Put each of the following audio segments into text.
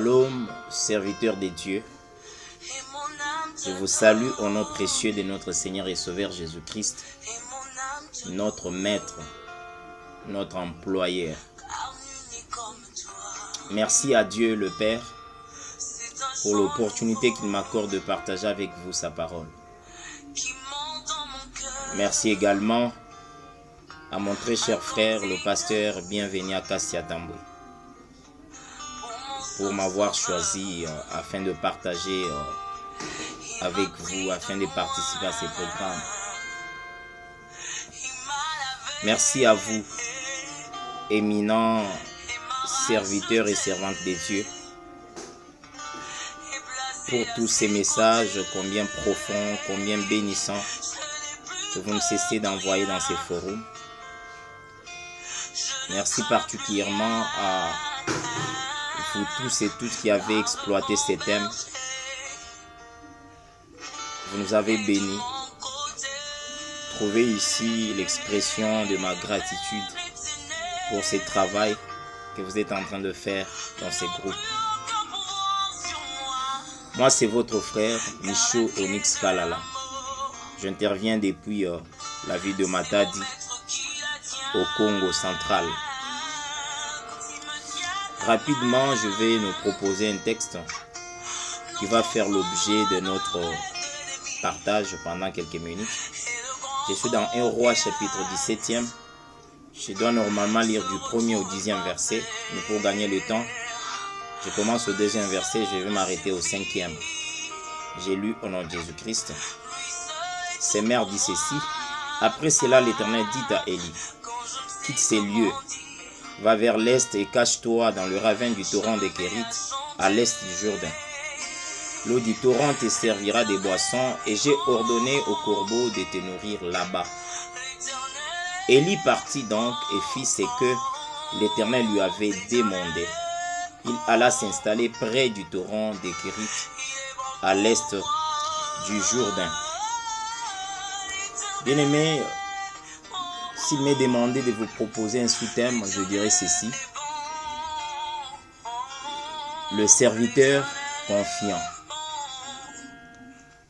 Shalom, serviteurs de Dieu. Je vous salue au nom précieux de notre Seigneur et Sauveur Jésus-Christ, notre Maître, notre employeur. Merci à Dieu le Père pour l'opportunité qu'il m'accorde de partager avec vous sa parole. Merci également à mon très cher frère, le pasteur Bienvenu à Kassia Tambwe, pour m'avoir choisi afin de partager avec vous, afin de participer à ces programmes. Merci à vous, éminents serviteurs et servantes de Dieu, pour tous ces messages combien profonds, combien bénissants que vous ne cessez d'envoyer dans ces forums. Merci particulièrement à vous tous et toutes qui avez exploité ces thèmes. Vous nous avez bénis. Trouvez ici l'expression de ma gratitude pour ce travail que vous êtes en train de faire dans ces groupes. Moi, c'est votre frère, Micho Onyx Kalala. J'interviens depuis la ville de Matadi, au Congo central. Rapidement, je vais nous proposer un texte qui va faire l'objet de notre partage pendant quelques minutes. Je suis dans 1 Roi chapitre 17e. Je dois normalement lire du 1er au 10e verset, mais pour gagner le temps, je commence au 2e verset, je vais m'arrêter au 5e. J'ai lu au nom de Jésus-Christ. Ses mères dit ceci. Après cela, l'Éternel dit à Élie, quitte ces lieux, va vers l'est et cache-toi dans le ravin du torrent des Kérites, à l'est du Jourdain. L'eau du torrent te servira de boisson, et j'ai ordonné aux corbeaux de te nourrir là-bas. Élie partit donc et fit ce que l'Éternel lui avait demandé. Il alla s'installer près du torrent des Kérites, à l'est du Jourdain. Bien-aimés, s'il m'est demandé de vous proposer un sous-thème, je dirais ceci. Le serviteur confiant.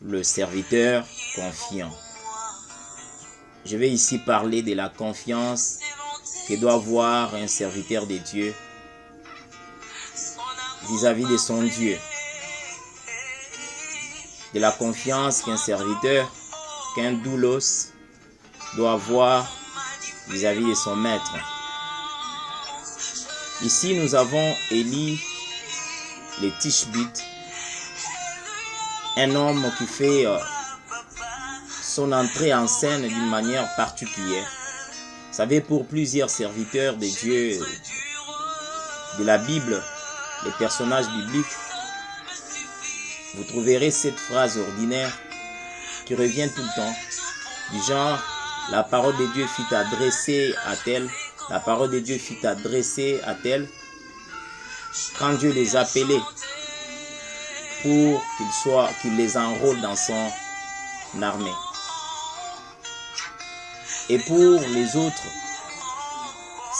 Le serviteur confiant. Je vais ici parler de la confiance que doit avoir un serviteur de Dieu vis-à-vis de son Dieu. De la confiance qu'un serviteur, qu'un doulos doit avoir vis-à-vis de son maître. Ici, nous avons Élie, le Tishbite, un homme qui fait son entrée en scène d'une manière particulière. Vous savez, pour plusieurs serviteurs de Dieu, de la Bible, les personnages bibliques, vous trouverez cette phrase ordinaire qui revient tout le temps, du genre, la parole de Dieu fut adressée à tel, la parole de Dieu fut adressée à tel, quand Dieu les appelait pour qu'il les enrôle dans son armée. Et pour les autres,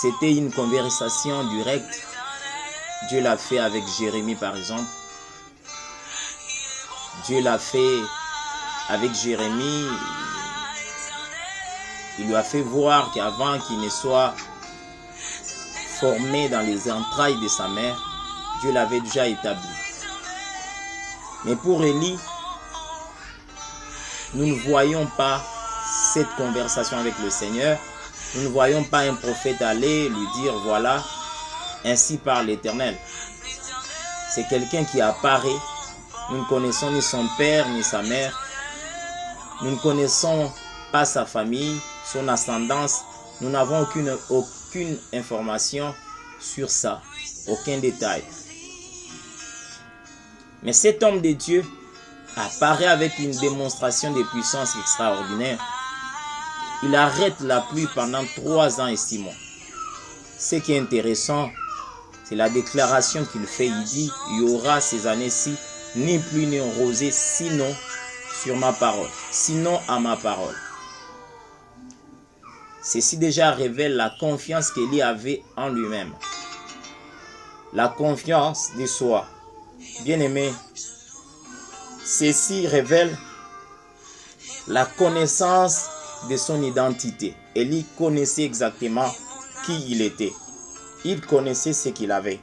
c'était une conversation directe. Dieu l'a fait avec Jérémie par exemple. Dieu l'a fait avec Jérémie. Il lui a fait voir qu'avant qu'il ne soit formé dans les entrailles de sa mère, Dieu l'avait déjà établi. Mais pour Élie, nous ne voyons pas cette conversation avec le Seigneur. Nous ne voyons pas un prophète aller lui dire, voilà, ainsi parle l'Éternel. C'est quelqu'un qui apparaît. Nous ne connaissons ni son père ni sa mère. Nous ne connaissons pas sa famille, son ascendance. Nous n'avons aucune information sur ça, aucun détail. Mais cet homme de Dieu apparaît avec une démonstration de puissance extraordinaire. Il arrête la pluie pendant 3 ans et 6 mois. Ce qui est intéressant, c'est la déclaration qu'il fait. Il dit, il y aura ces années-ci ni pluie ni rosée, sinon sur ma parole, sinon à ma parole. Ceci déjà révèle la confiance qu'Élie avait en lui-même. La confiance de soi. Bien-aimé, ceci révèle la connaissance de son identité. Élie connaissait exactement qui il était. Il connaissait ce qu'il avait.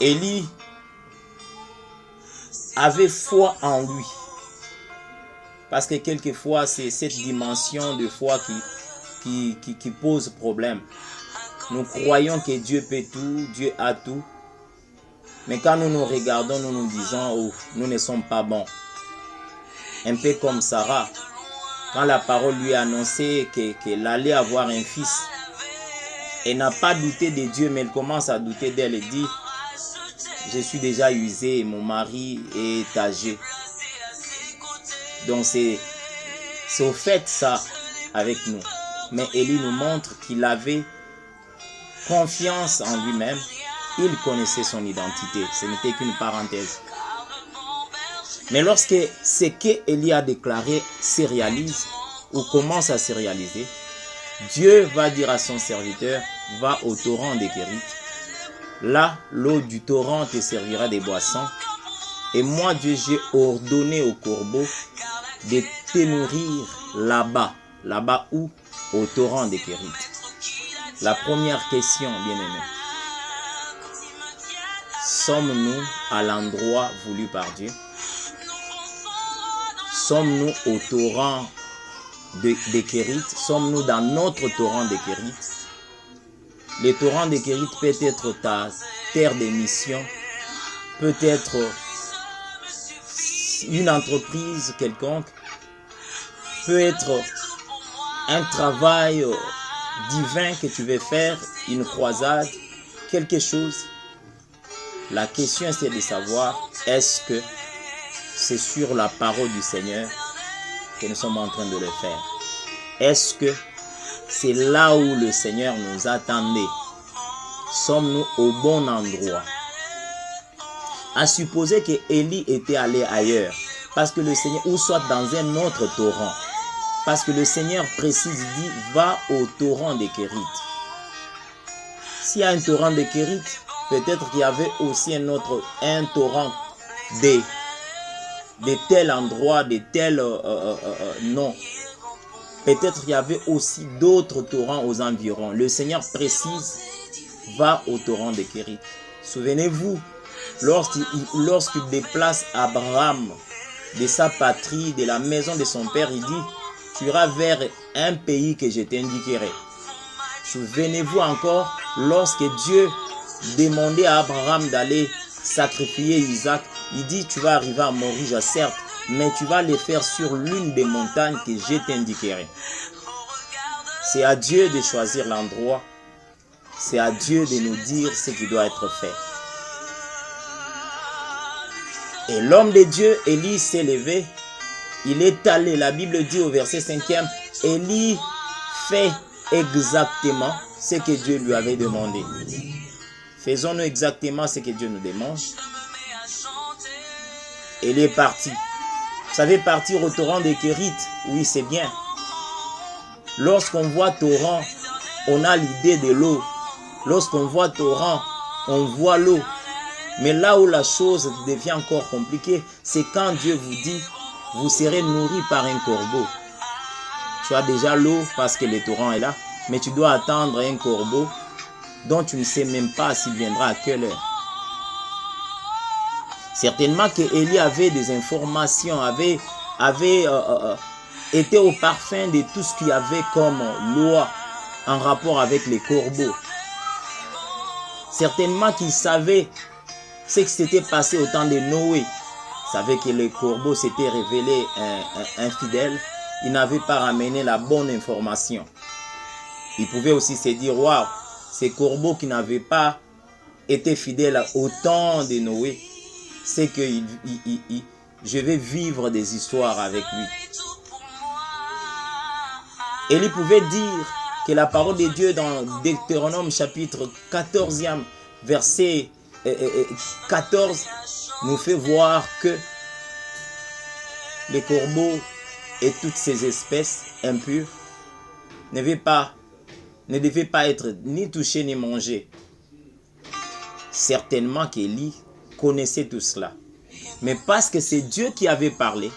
Élie avait foi en lui. Parce que quelquefois, c'est cette dimension de foi qui pose problème. Nous croyons que Dieu peut tout, Dieu a tout. Mais quand nous nous regardons, nous nous disons, oh, nous ne sommes pas bons. Un peu comme Sarah, quand la parole lui a annoncé qu'elle allait avoir un fils, elle n'a pas douté de Dieu, mais elle commence à douter d'elle et dit, je suis déjà usée, mon mari est âgé. Donc c'est au fait ça avec nous. Mais Élie nous montre qu'il avait confiance en lui-même. Il connaissait son identité. Ce n'était qu'une parenthèse. Mais lorsque ce qu'Élie a déclaré se réalise ou commence à se réaliser, Dieu va dire à son serviteur, va au torrent des Kérith. Là, l'eau du torrent te servira de boisson. Et moi, Dieu, j'ai ordonné aux corbeaux de te nourrir là-bas. Là-bas où? Au torrent des Kérith. La première question, bien-aimé. Sommes-nous à l'endroit voulu par Dieu? Sommes-nous au torrent des Kérith? Sommes-nous dans notre torrent des Kérith? Le torrent des Kérith peut être ta terre d'émission, peut être une entreprise quelconque, peut être un travail divin que tu veux faire, une croisade, quelque chose. La question c'est de savoir, est-ce que c'est sur la parole du Seigneur que nous sommes en train de le faire? Est-ce que c'est là où le Seigneur nous attendait? Sommes-nous au bon endroit? À supposer que Élie était allé ailleurs, parce que le Seigneur, ou soit dans un autre torrent, parce que le Seigneur précise, il dit, va au torrent des Kérith. S'il y a un torrent des Kérith, peut-être qu'il y avait aussi un torrent de tel endroit, de tel nom. Peut-être qu'il y avait aussi d'autres torrents aux environs. Le Seigneur précise, va au torrent des Kérith. Souvenez-vous, lorsqu'il déplace Abraham de sa patrie, de la maison de son père, il dit, tu iras vers un pays que je t'indiquerai. Souvenez-vous encore, lorsque Dieu demandait à Abraham d'aller sacrifier Isaac, il dit, tu vas arriver à Moriah, certes, mais tu vas le faire sur l'une des montagnes que je t'indiquerai. C'est à Dieu de choisir l'endroit. C'est à Dieu de nous dire ce qui doit être fait. Et l'homme de Dieu, Élie, s'est levé. Il est allé, la Bible dit au verset 5e, Élie fait exactement ce que Dieu lui avait demandé. Faisons-nous exactement ce que Dieu nous demande. Élie est parti. Vous savez, partir au torrent des Kérith, oui, c'est bien. Lorsqu'on voit torrent, on a l'idée de l'eau. Lorsqu'on voit torrent, on voit l'eau. Mais là où la chose devient encore compliquée, c'est quand Dieu vous dit, vous serez nourri par un corbeau. Tu as déjà l'eau parce que le torrent est là, mais tu dois attendre un corbeau dont tu ne sais même pas s'il viendra à quelle heure. Certainement que Élie avait des informations, avait été au parfum de tout ce qu'il y avait comme loi en rapport avec les corbeaux. Certainement qu'il savait ce qui s'était passé au temps de Noé. Il savait que le corbeau s'était révélé infidèle. Il n'avait pas ramené la bonne information. Il pouvait aussi se dire, waouh, ces corbeaux qui n'avaient pas été fidèles au temps de Noé, c'est que je vais vivre des histoires avec lui. Élie pouvait dire que la parole de Dieu dans Deutéronome chapitre 14e, verset 14, nous fait voir que les corbeaux et toutes ces espèces impures ne devaient pas être ni touchées ni mangées. certainement qu'Élie connaissait tout cela. Mais parce que c'est Dieu qui avait parlé,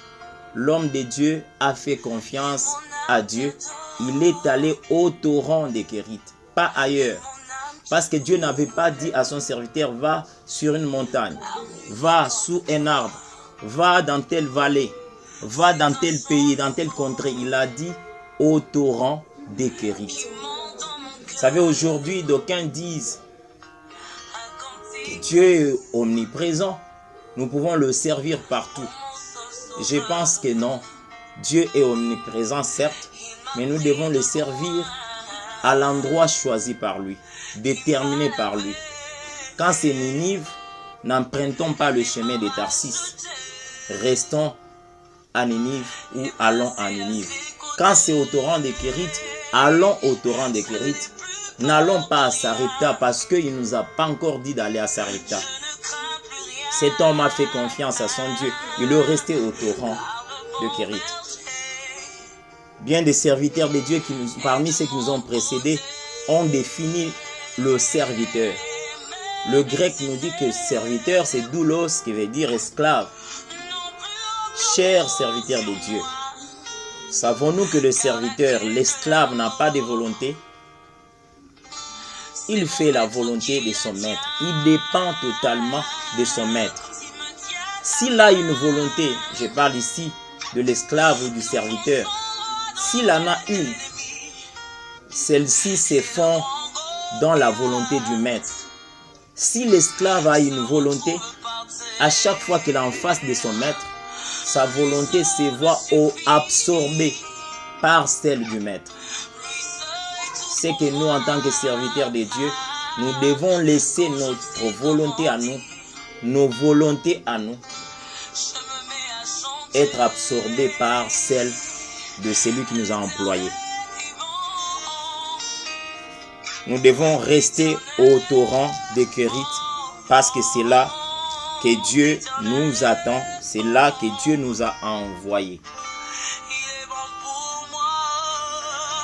l'homme de Dieu a fait confiance à Dieu. Il est allé au torrent des Kérith, pas ailleurs. Parce que Dieu n'avait pas dit à son serviteur, va sur une montagne, va sous un arbre, va dans telle vallée, va dans tel pays, dans telle contrée. Il a dit au torrent des Kérith. Vous savez, aujourd'hui, d'aucuns disent que Dieu est omniprésent. Nous pouvons le servir partout. Je pense que non. Dieu est omniprésent, certes, mais nous devons le servir à l'endroit choisi par lui, déterminé par lui. Quand c'est Ninive, n'empruntons pas le chemin de Tarsis. Restons à Ninive ou allons à Ninive. Quand c'est au torrent des Kérith, allons au torrent des Kérith. N'allons pas à Sarepta parce qu'il ne nous a pas encore dit d'aller à Sarepta. Cet homme a fait confiance à son Dieu. Il est resté au torrent de Kérith. Bien des serviteurs de Dieu, parmi ceux qui nous ont précédés, ont défini le serviteur. Le grec nous dit que serviteur, c'est doulos, qui veut dire esclave. Cher serviteur de Dieu, savons-nous que le serviteur, l'esclave, n'a pas de volonté? Il fait la volonté de son maître. Il dépend totalement de son maître. S'il a une volonté, je parle ici de l'esclave ou du serviteur, s'il en a une, celle-ci se fond dans la volonté du maître. Si l'esclave a une volonté, à chaque fois qu'il est en face de son maître, sa volonté se voit absorbée par celle du maître. C'est que nous, en tant que serviteurs de Dieu, nous devons laisser notre volonté à nous, nos volontés à nous, être absorbées par celle de celui qui nous a employés. Nous devons rester au torrent de Kérith parce que c'est là que Dieu nous attend, c'est là que Dieu nous a envoyés.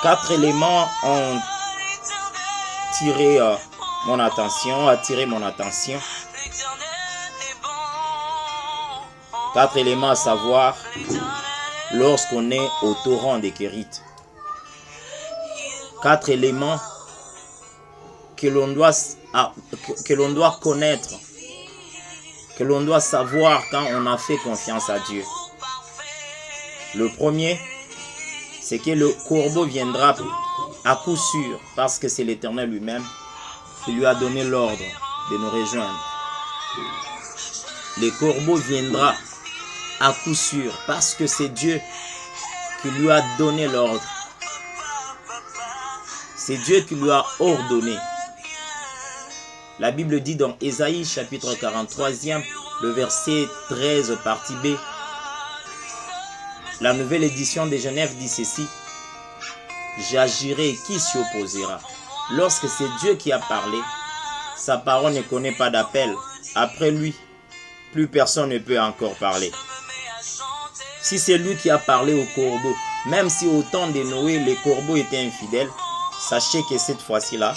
4 éléments ont attiré mon attention. 4 éléments à savoir lorsqu'on est au torrent des Kérith. 4 éléments que l'on doit connaître, que l'on doit savoir quand on a fait confiance à Dieu. Le premier, c'est que le corbeau viendra à coup sûr, parce que c'est l'Éternel lui-même qui lui a donné l'ordre de nous rejoindre. Le corbeau viendra à coup sûr, parce que c'est Dieu qui lui a donné l'ordre. C'est Dieu qui lui a ordonné. La Bible dit dans Ésaïe chapitre 43e, le verset 13, partie B, la nouvelle édition de Genève dit ceci: j'agirai, qui s'y opposera? Lorsque c'est Dieu qui a parlé, sa parole ne connaît pas d'appel. Après lui, plus personne ne peut encore parler. Si c'est lui qui a parlé au corbeau, même si au temps de Noé, les corbeaux étaient infidèles, sachez que cette fois-ci-là,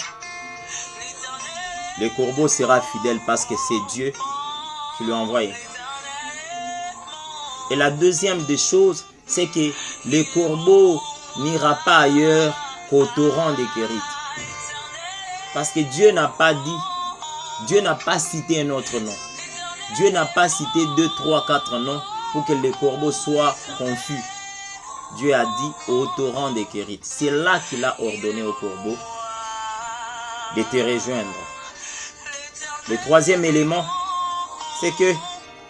le corbeau sera fidèle parce que c'est Dieu qui l'a envoyé. Et la deuxième des choses, c'est que le corbeau n'ira pas ailleurs qu'au torrent des Kérith. Parce que Dieu n'a pas dit, Dieu n'a pas cité un autre nom. Dieu n'a pas cité 2, 3, 4 noms pour que le corbeau soit confus. Dieu a dit au torrent des Kérith. C'est là qu'il a ordonné au corbeau de te rejoindre. Le troisième élément, c'est que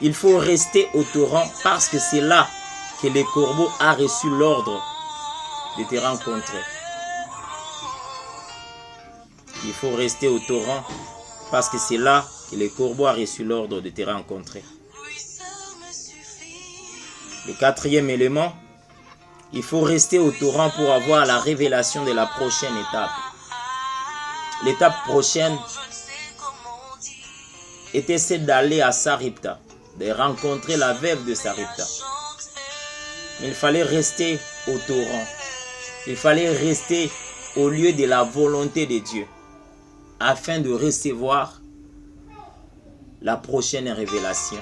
il faut rester au torrent parce que c'est là que le corbeau a reçu l'ordre de te rencontrer. Il faut rester au torrent parce que c'est là que le corbeau a reçu l'ordre de te rencontrer. Le quatrième élément, il faut rester au torrent pour avoir la révélation de la prochaine étape. L'étape prochaine était celle d'aller à Sarepta, de rencontrer la veuve de Sarepta. Il fallait rester au torrent. Il fallait rester au lieu de la volonté de Dieu afin de recevoir la prochaine révélation.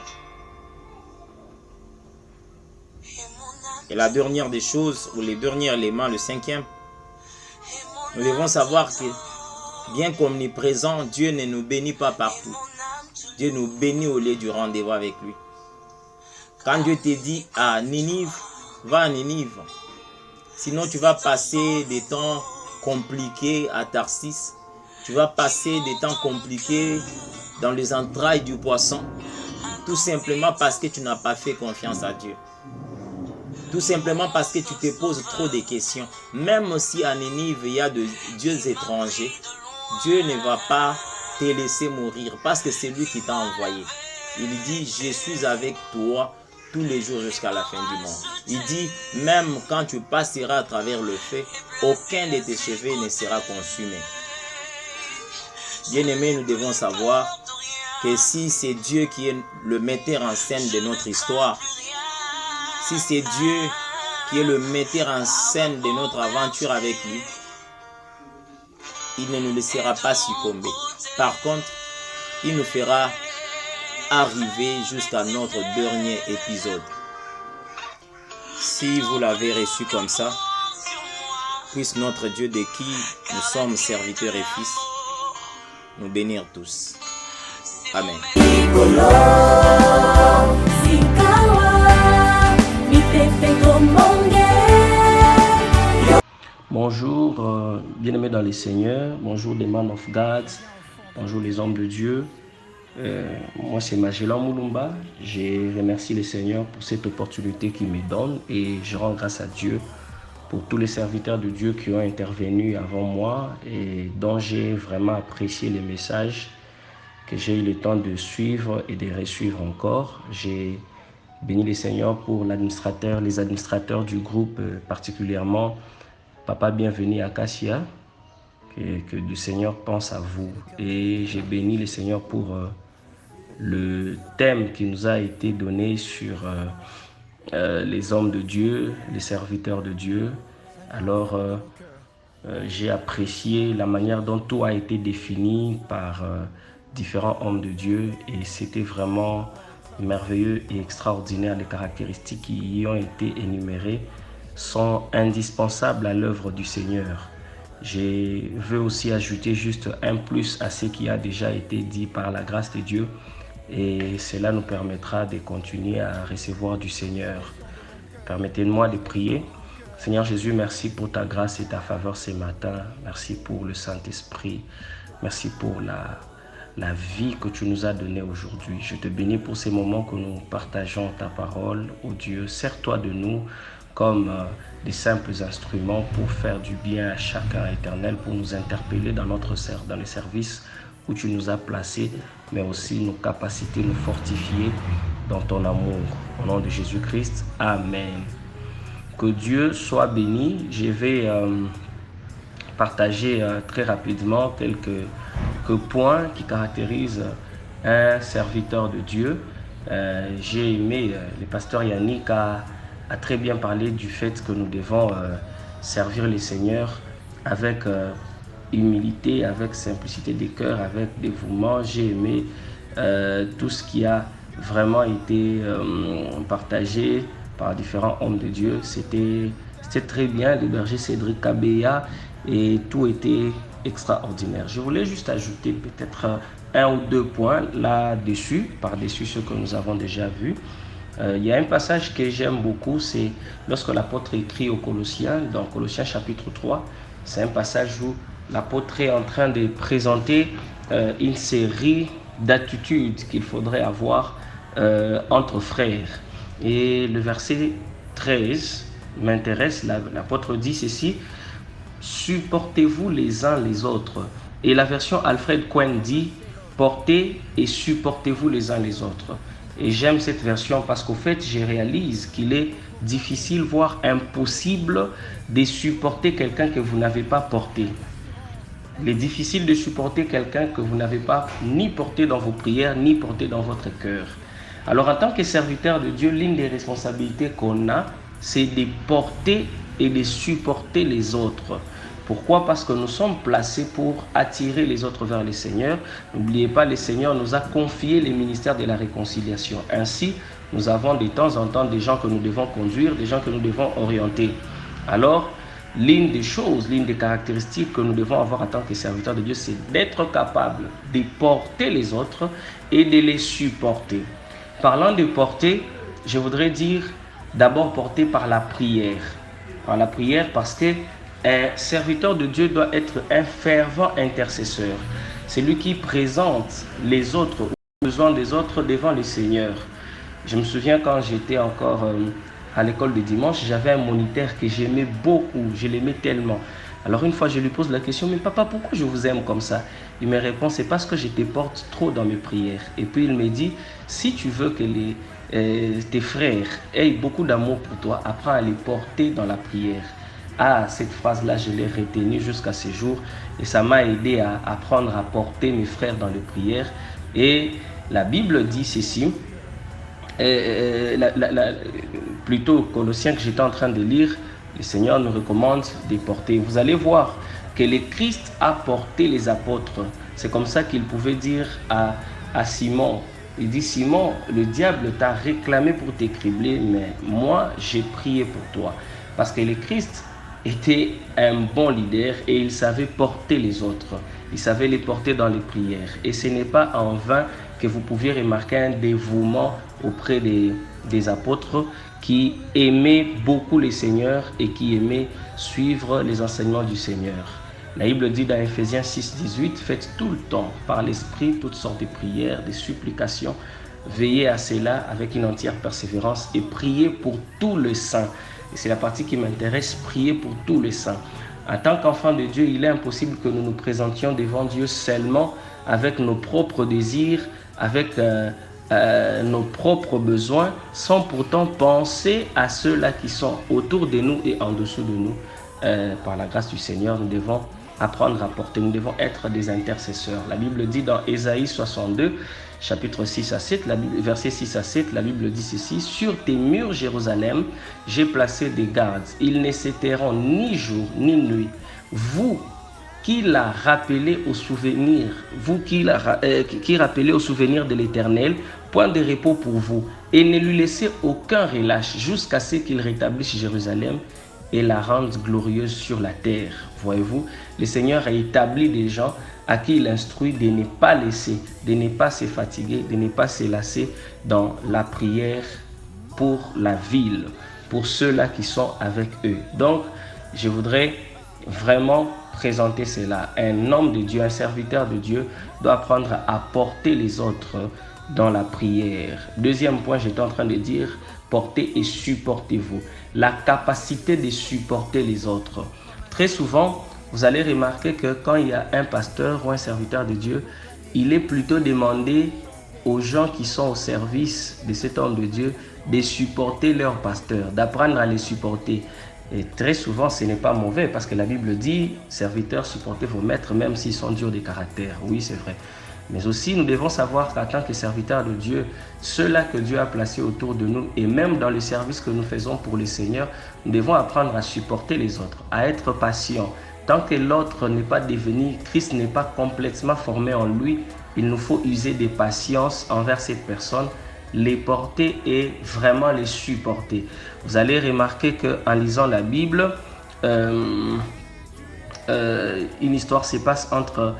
Et la dernière des choses, ou les derniers éléments, le cinquième, nous devons savoir que bien qu'omniprésent, Dieu ne nous bénit pas partout. Dieu nous bénit au lieu du rendez-vous avec lui. Quand Dieu te dit à Ninive, va à Ninive. Sinon, tu vas passer des temps compliqués à Tarsis. Tu vas passer des temps compliqués dans les entrailles du poisson. Tout simplement parce que tu n'as pas fait confiance à Dieu. Tout simplement parce que tu te poses trop de questions. Même si à Ninive, il y a de dieux étrangers, Dieu ne va pas te laisser mourir parce que c'est lui qui t'a envoyé. Il dit, je suis avec toi tous les jours jusqu'à la fin du monde. Il dit, même quand tu passeras à travers le feu, aucun de tes cheveux ne sera consumé. Bien-aimés, nous devons savoir que si c'est Dieu qui est le metteur en scène de notre histoire, si c'est Dieu qui est le metteur en scène de notre aventure avec lui, il ne nous laissera pas succomber. Par contre, il nous fera arriver jusqu'à notre dernier épisode. Si vous l'avez reçu comme ça, puisse notre Dieu de qui nous sommes serviteurs et fils nous bénir tous. Amen. Bonjour, bien-aimés dans les Seigneurs, bonjour les man of God, bonjour les hommes de Dieu. Moi c'est Magellan Moulumba, je remercie les Seigneurs pour cette opportunité qu'il me donne et je rends grâce à Dieu pour tous les serviteurs de Dieu qui ont intervenu avant moi et dont j'ai vraiment apprécié les messages que j'ai eu le temps de suivre et de resuivre encore. J'ai béni les Seigneurs pour les administrateurs du groupe, particulièrement Papa Bienvenu à Cassia, que le Seigneur pense à vous. Et j'ai béni le Seigneur pour le thème qui nous a été donné sur les hommes de Dieu, les serviteurs de Dieu. Alors, j'ai apprécié la manière dont tout a été défini par différents hommes de Dieu et c'était vraiment merveilleux et extraordinaire. Les caractéristiques qui y ont été énumérées sont indispensables à l'œuvre du Seigneur. Je veux aussi ajouter juste un plus à ce qui a déjà été dit par la grâce de Dieu et cela nous permettra de continuer à recevoir du Seigneur. Permettez-moi de prier. Seigneur Jésus, merci pour ta grâce et ta faveur ce matin. Merci pour le Saint-Esprit. Merci pour la vie que tu nous as donnée aujourd'hui. Je te bénis pour ces moments que nous partageons ta parole. Oh Dieu, sers-toi de nous comme des simples instruments pour faire du bien à chacun, Éternel, pour nous interpeller dans le service où tu nous as placés, mais aussi nos capacités, nous fortifier dans ton amour. Au nom de Jésus-Christ, Amen. Que Dieu soit béni. Je vais partager très rapidement quelques points qui caractérisent un serviteur de Dieu. J'ai aimé, le pasteur Yannick a très bien parlé du fait que nous devons servir le Seigneur avec humilité, avec simplicité de cœur, avec dévouement. J'ai aimé tout ce qui a vraiment été partagé par différents hommes de Dieu. C'était très bien, le berger Cédric Kabea, et tout était extraordinaire. Je voulais juste ajouter peut-être un ou deux points là-dessus, par-dessus ce que nous avons déjà vu. Il y a un passage que j'aime beaucoup, c'est lorsque l'apôtre écrit aux Colossiens, dans Colossiens chapitre 3, c'est un passage où l'apôtre est en train de présenter une série d'attitudes qu'il faudrait avoir entre frères. Et le verset 13 m'intéresse, l'apôtre dit ceci: supportez-vous les uns les autres. Et la version Alfred Cohen dit: portez et supportez-vous les uns les autres. Et j'aime cette version parce qu'au fait, je réalise qu'il est difficile, voire impossible, de supporter quelqu'un que vous n'avez pas porté. Il est difficile de supporter quelqu'un que vous n'avez pas ni porté dans vos prières, ni porté dans votre cœur. Alors, en tant que serviteur de Dieu, l'une des responsabilités qu'on a, c'est de porter et de supporter les autres. Pourquoi? Parce que nous sommes placés pour attirer les autres vers le Seigneur. N'oubliez pas, le Seigneur nous a confié les ministères de la réconciliation. Ainsi, nous avons de temps en temps des gens que nous devons conduire, des gens que nous devons orienter. Alors, l'une des choses, l'une des caractéristiques que nous devons avoir en tant que serviteurs de Dieu, c'est d'être capable de porter les autres et de les supporter. Parlant de porter, je voudrais dire d'abord porter par la prière. Par la prière parce que un serviteur de Dieu doit être un fervent intercesseur. C'est lui qui présente les autres, les besoins des autres devant le Seigneur. Je me souviens quand j'étais encore à l'école de dimanche, j'avais un moniteur que j'aimais beaucoup, je l'aimais tellement. Alors une fois, je lui pose la question, mais papa, pourquoi je vous aime comme ça? Il me répond, c'est parce que je te porte trop dans mes prières. Et puis il me dit, si tu veux que tes frères aient beaucoup d'amour pour toi, apprends à les porter dans la prière. Ah, cette phrase-là, je l'ai retenue jusqu'à ce jour et ça m'a aidé à apprendre à porter mes frères dans les prières. Et la Bible dit ceci, plutôt Colossiens que j'étais en train de lire, le Seigneur nous recommande de porter. Vous allez voir que le Christ a porté les apôtres. C'est comme ça qu'il pouvait dire à Simon, il dit, Simon, le diable t'a réclamé pour t'écribler, mais moi, j'ai prié pour toi. Parce que le Christ était un bon leader et il savait porter les autres. Il savait les porter dans les prières. Et ce n'est pas en vain que vous pouviez remarquer un dévouement auprès des apôtres qui aimaient beaucoup le Seigneur et qui aimaient suivre les enseignements du Seigneur. La Bible dit dans Ephésiens 6, 18, faites tout le temps par l'Esprit toutes sortes de prières, de supplications. Veillez à cela avec une entière persévérance et priez pour tous les saints. Et c'est la partie qui m'intéresse, prier pour tous les saints. En tant qu'enfants de Dieu, il est impossible que nous nous présentions devant Dieu seulement avec nos propres désirs, avec nos propres besoins, sans pourtant penser à ceux-là qui sont autour de nous et en dessous de nous. Par la grâce du Seigneur, nous devons apprendre à porter, nous devons être des intercesseurs. La Bible dit dans Ésaïe 62, chapitre 6 à 7, verset 6 à 7, la Bible dit ceci, « Sur tes murs, Jérusalem, j'ai placé des gardes. Ils ne s'éteindront ni jour ni nuit. Vous qui l'a rappelé au souvenir, vous qui rappelez au souvenir de l'Éternel, point de repos pour vous, et ne lui laissez aucun relâche jusqu'à ce qu'il rétablisse Jérusalem et la rende glorieuse sur la terre. » Voyez-vous, le Seigneur a établi des gens à qui il instruit de ne pas laisser, de ne pas se fatiguer, de ne pas se lasser dans la prière pour la ville, pour ceux-là qui sont avec eux. Donc, je voudrais vraiment présenter cela. Un homme de Dieu, un serviteur de Dieu doit apprendre à porter les autres dans la prière. Deuxième point, j'étais en train de dire, portez et supportez-vous. La capacité de supporter les autres. Très souvent, vous allez remarquer que quand il y a un pasteur ou un serviteur de Dieu, il est plutôt demandé aux gens qui sont au service de cet homme de Dieu de supporter leur pasteur, d'apprendre à les supporter. Et très souvent, ce n'est pas mauvais parce que la Bible dit, serviteurs, supportez vos maîtres même s'ils sont durs de caractère. Oui, c'est vrai. Mais aussi, nous devons savoir qu'en tant que serviteurs de Dieu, ceux-là que Dieu a placés autour de nous et même dans le service que nous faisons pour le Seigneur, nous devons apprendre à supporter les autres, à être patients. Tant que l'autre n'est pas devenu, Christ n'est pas complètement formé en lui, il nous faut user de patience envers cette personne, les porter et vraiment les supporter. Vous allez remarquer qu'en lisant la Bible, une histoire se passe entre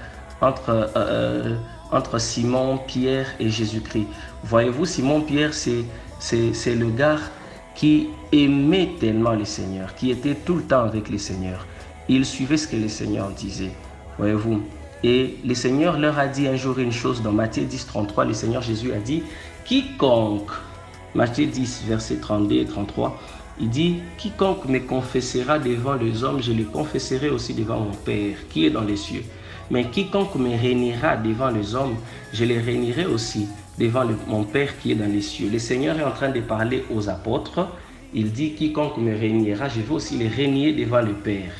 Simon, Pierre et Jésus-Christ. Voyez-vous, Simon-Pierre, c'est le gars qui aimait tellement le Seigneur, qui était tout le temps avec le Seigneur. Il suivait ce que le Seigneur disait. Voyez-vous. Et le Seigneur leur a dit un jour une chose dans Matthieu 10, 33. Le Seigneur Jésus a dit, quiconque, Matthieu 10, verset 32 et 33, il dit, quiconque me confessera devant les hommes, je le confesserai aussi devant mon Père qui est dans les cieux. Mais quiconque me réunira devant les hommes, je les réunirai aussi devant mon Père qui est dans les cieux. Le Seigneur est en train de parler aux apôtres. Il dit, quiconque me réunira, je vais aussi les régner devant le Père.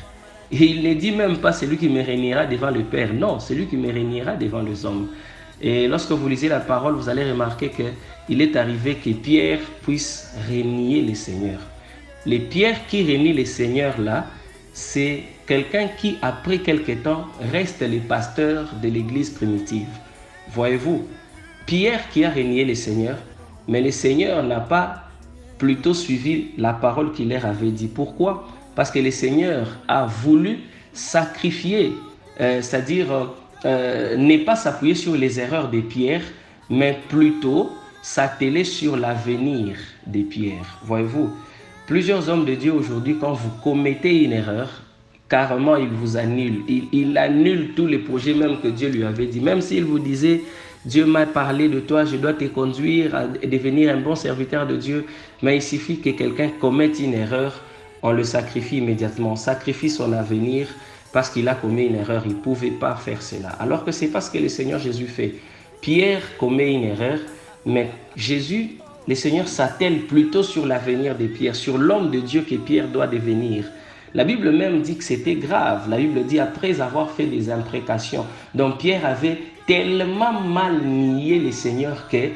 Et il ne dit même pas celui qui me réunira devant le Père. Non, celui qui me réunira devant les hommes. Et lorsque vous lisez la parole, vous allez remarquer qu'il est arrivé que Pierre puisse régner le Seigneur. Les pierres qui réunissent le Seigneur là, c'est quelqu'un qui, après quelque temps, reste le pasteur de l'église primitive. Voyez-vous, Pierre qui a régné le Seigneur, mais le Seigneur n'a pas plutôt suivi la parole qu'il leur avait dit. Pourquoi? Parce que le Seigneur a voulu sacrifier, c'est-à-dire ne pas s'appuyer sur les erreurs de Pierre, mais plutôt s'atteler sur l'avenir de Pierre. Voyez-vous, plusieurs hommes de Dieu aujourd'hui, quand vous commettez une erreur, carrément il vous annule. Il annule tous les projets même que Dieu lui avait dit. Même s'il vous disait, Dieu m'a parlé de toi, je dois te conduire à devenir un bon serviteur de Dieu. Mais il suffit que quelqu'un commette une erreur, on le sacrifie immédiatement. On sacrifie son avenir parce qu'il a commis une erreur. Il ne pouvait pas faire cela. Alors que c'est pas ce que le Seigneur Jésus fait. Pierre commet une erreur, mais Jésus, le Seigneur s'attelle plutôt sur l'avenir de Pierre, sur l'homme de Dieu que Pierre doit devenir. La Bible même dit que c'était grave. La Bible dit après avoir fait des imprécations. Donc Pierre avait tellement mal nié le Seigneur que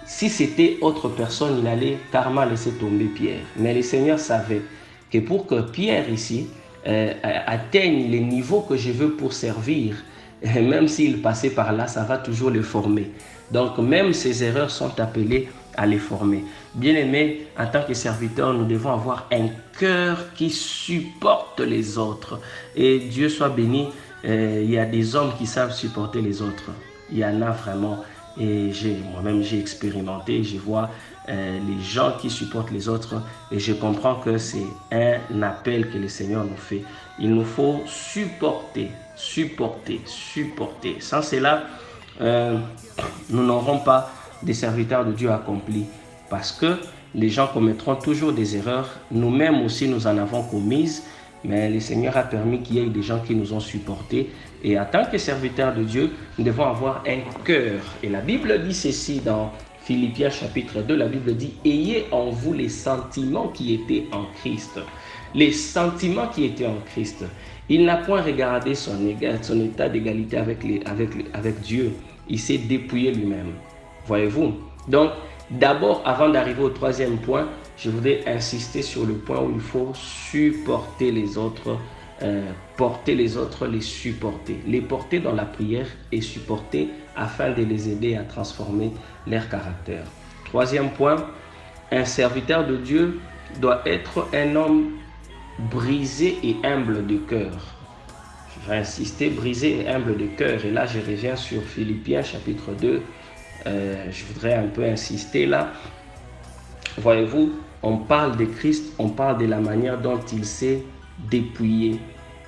si c'était autre personne, il allait carrément laisser tomber Pierre. Mais le Seigneur savait que pour que Pierre ici atteigne les niveaux que je veux pour servir, même s'il passait par là, ça va toujours le former. Donc même ces erreurs sont appelées à les former. Bien-aimés, en tant que serviteurs, nous devons avoir un cœur qui supporte les autres. Et Dieu soit béni, il y a des hommes qui savent supporter les autres. Il y en a vraiment. Et moi-même, j'ai expérimenté, je vois les gens qui supportent les autres et je comprends que c'est un appel que le Seigneur nous fait. Il nous faut supporter. Sans cela, nous n'aurons pas des serviteurs de Dieu accomplis parce que les gens commettront toujours des erreurs. Nous-mêmes aussi, nous en avons commises, mais le Seigneur a permis qu'il y ait des gens qui nous ont supportés. Et en tant que serviteurs de Dieu, nous devons avoir un cœur. Et la Bible dit ceci dans Philippiens chapitre 2, la Bible dit « Ayez en vous les sentiments qui étaient en Christ ». Les sentiments qui étaient en Christ. Il n'a point regardé son état d'égalité avec Dieu. Il s'est dépouillé lui-même. Voyez-vous? Donc, d'abord, avant d'arriver au troisième point, je voudrais insister sur le point où il faut supporter les autres, porter les autres, les supporter. Les porter dans la prière et supporter afin de les aider à transformer leur caractère. Troisième point, un serviteur de Dieu doit être un homme brisé et humble de cœur. Je vais insister, brisé et humble de cœur. Et là, je reviens sur Philippiens chapitre 2. Je voudrais un peu insister là. Voyez-vous, on parle de Christ, on parle de la manière dont il s'est dépouillé.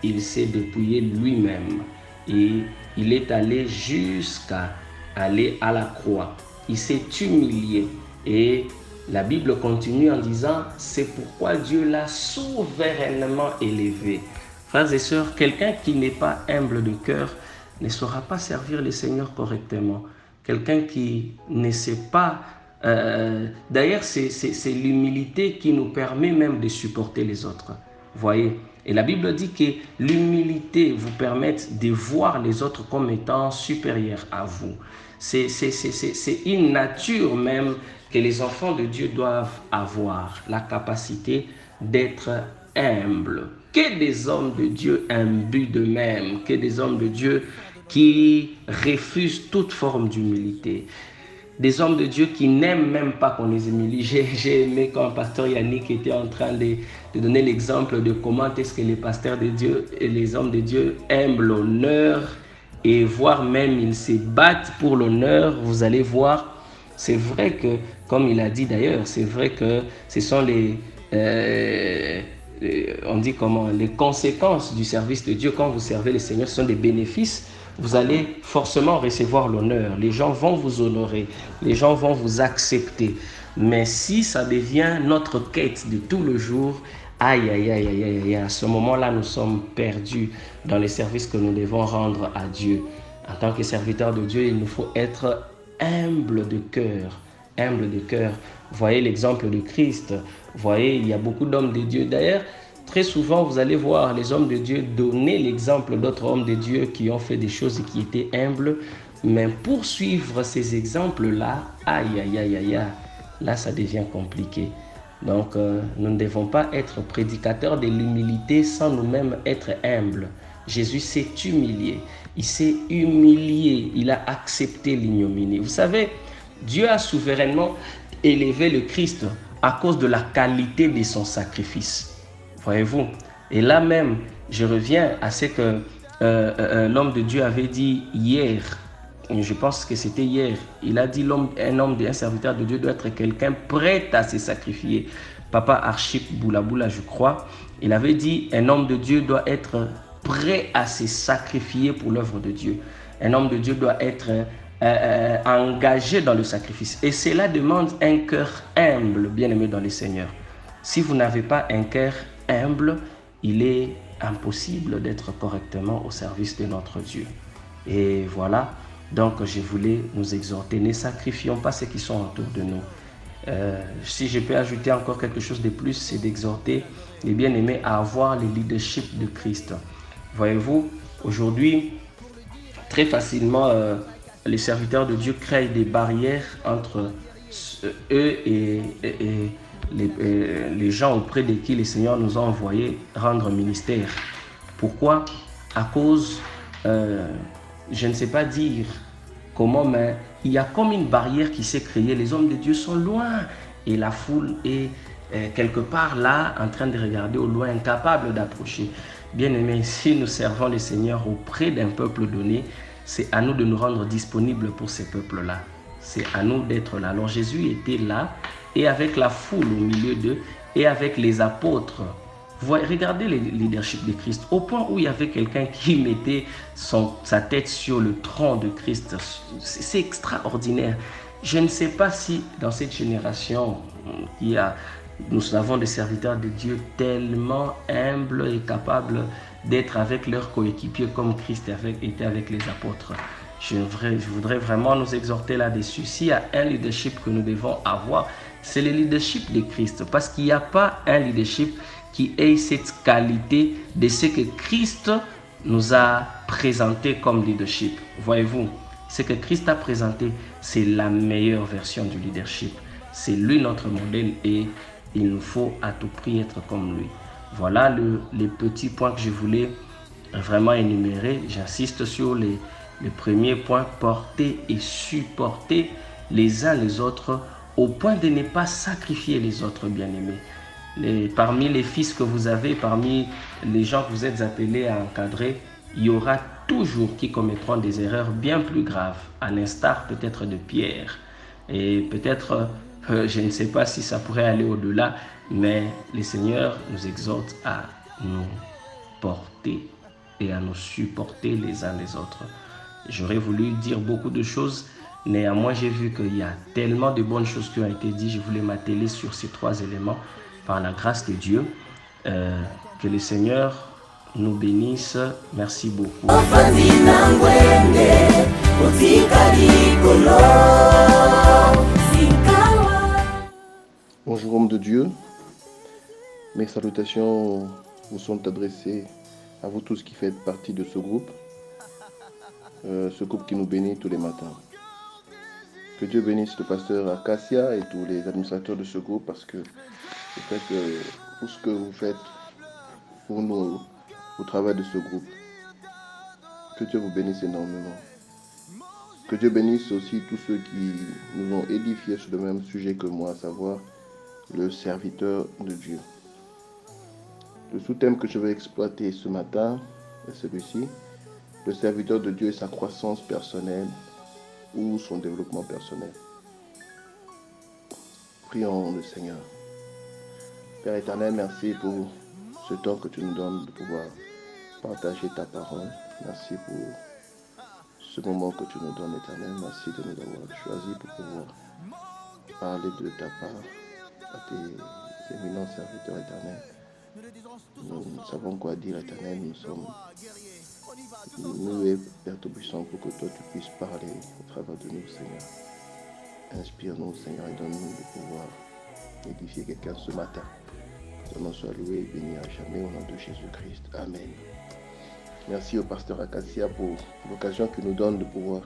Il s'est dépouillé lui-même. Et il est allé jusqu'à aller à la croix. Il s'est humilié. Et la Bible continue en disant, c'est pourquoi Dieu l'a souverainement élevé. Frères et sœurs, quelqu'un qui n'est pas humble de cœur ne saura pas servir le Seigneur correctement. Quelqu'un qui ne sait pas... D'ailleurs, c'est l'humilité qui nous permet même de supporter les autres. Voyez, et la Bible dit que l'humilité vous permet de voir les autres comme étant supérieurs à vous. C'est une nature même que les enfants de Dieu doivent avoir, la capacité d'être humbles. Que des hommes de Dieu imbus d'eux-mêmes, que des hommes de Dieu qui refusent toute forme d'humilité. Des hommes de Dieu qui n'aiment même pas qu'on les humilie. J'ai aimé quand pasteur Yannick était en train de donner l'exemple de comment est-ce que les pasteurs de Dieu et les hommes de Dieu aiment l'honneur et voire même ils se battent pour l'honneur. Vous allez voir, c'est vrai que, comme il a dit d'ailleurs, c'est vrai que ce sont on dit comment, les conséquences du service de Dieu. Quand vous servez le Seigneur, ce sont des bénéfices. Vous allez forcément recevoir l'honneur. Les gens vont vous honorer. Les gens vont vous accepter. Mais si ça devient notre quête de tout le jour, aïe, à ce moment-là, nous sommes perdus dans les services que nous devons rendre à Dieu. En tant que serviteur de Dieu, il nous faut être humble de cœur. Humble de cœur. Voyez l'exemple de Christ. Voyez, il y a beaucoup d'hommes de Dieu. D'ailleurs, très souvent, vous allez voir les hommes de Dieu donner l'exemple d'autres hommes de Dieu qui ont fait des choses et qui étaient humbles. Mais pour suivre ces exemples-là, là, ça devient compliqué. Donc, nous ne devons pas être prédicateurs de l'humilité sans nous-mêmes être humbles. Jésus s'est humilié. Il s'est humilié. Il a accepté l'ignominie. Vous savez, Dieu a souverainement élevé le Christ à cause de la qualité de son sacrifice. Voyez-vous? Et là même, je reviens à ce que l'homme de Dieu avait dit hier. Je pense que c'était hier. Il a dit un serviteur de Dieu doit être quelqu'un prêt à se sacrifier. Papa Archip Boulaboula, je crois, il avait dit un homme de Dieu doit être prêt à se sacrifier pour l'œuvre de Dieu. Un homme de Dieu doit être engagé dans le sacrifice. Et cela demande un cœur humble, bien-aimé dans le Seigneur. Si vous n'avez pas un cœur humble, il est impossible d'être correctement au service de notre Dieu. Et voilà, donc je voulais nous exhorter, ne sacrifions pas ceux qui sont autour de nous. Si je peux ajouter encore quelque chose de plus, c'est d'exhorter les bien-aimés à avoir le leadership de Christ. Voyez-vous, aujourd'hui, très facilement, les serviteurs de Dieu créent des barrières entre eux et les gens auprès de qui le Seigneur nous a envoyés rendre ministère. Pourquoi? À cause, je ne sais pas dire comment, mais il y a comme une barrière qui s'est créée. Les hommes de Dieu sont loin et la foule est quelque part là, en train de regarder au loin, incapable d'approcher. Bien-aimés, si nous servons le Seigneur auprès d'un peuple donné, c'est à nous de nous rendre disponibles pour ces peuples-là. C'est à nous d'être là. Alors Jésus était là et avec la foule au milieu d'eux et avec les apôtres. Regardez le leadership de Christ, au point où il y avait quelqu'un qui mettait sa tête sur le tronc de Christ. C'est extraordinaire. Je ne sais pas si dans cette génération, nous avons des serviteurs de Dieu tellement humbles et capables d'être avec leurs coéquipiers comme Christ était avec les apôtres. Je voudrais vraiment nous exhorter là-dessus. S'il y a un leadership que nous devons avoir, c'est le leadership de Christ. Parce qu'il n'y a pas un leadership qui ait cette qualité de ce que Christ nous a présenté comme leadership. Voyez-vous, ce que Christ a présenté, c'est la meilleure version du leadership. C'est lui notre modèle et il nous faut à tout prix être comme lui. Voilà les petits points que je voulais vraiment énumérer. J'insiste sur les premiers points, porter et supporter les uns les autres au point de ne pas sacrifier les autres bien-aimés. Parmi les fils que vous avez, parmi les gens que vous êtes appelés à encadrer, il y aura toujours qui commettront des erreurs bien plus graves, à l'instar peut-être de Pierre. Et peut-être, je ne sais pas si ça pourrait aller au-delà, mais le Seigneur nous exhorte à nous porter et à nous supporter les uns les autres. J'aurais voulu dire beaucoup de choses, néanmoins j'ai vu qu'il y a tellement de bonnes choses qui ont été dites. Je voulais m'atteler sur ces 3 éléments par la grâce de Dieu. Que le Seigneur nous bénisse. Merci beaucoup. Bonjour homme de Dieu, mes salutations vous sont adressées à vous tous qui faites partie de ce groupe qui nous bénit tous les matins. Que Dieu bénisse le pasteur Acacia et tous les administrateurs de ce groupe parce que vous faites tout ce que vous faites pour nous au travail de ce groupe. Que Dieu vous bénisse énormément. Que Dieu bénisse aussi tous ceux qui nous ont édifiés sur le même sujet que moi, à savoir le serviteur de Dieu. Le sous-thème que je vais exploiter ce matin est celui-ci. Le serviteur de Dieu et sa croissance personnelle ou son développement personnel. Prions le Seigneur. Père éternel, merci pour ce temps que tu nous donnes de pouvoir partager ta parole. Merci pour ce moment que tu nous donnes, éternel. Merci de nous avoir choisis pour pouvoir parler de ta part à tes éminents serviteurs éternels. Nous savons quoi dire, éternel. Nous sommes et Père Tout-Puissant pour que toi tu puisses parler au travers de nous, Seigneur. Inspire-nous, Seigneur, et donne-nous de pouvoir édifier quelqu'un ce matin. Ton nom soit loué et béni à jamais au nom de Jésus-Christ. Amen. Merci au pasteur Acacia pour l'occasion qu'il nous donne de pouvoir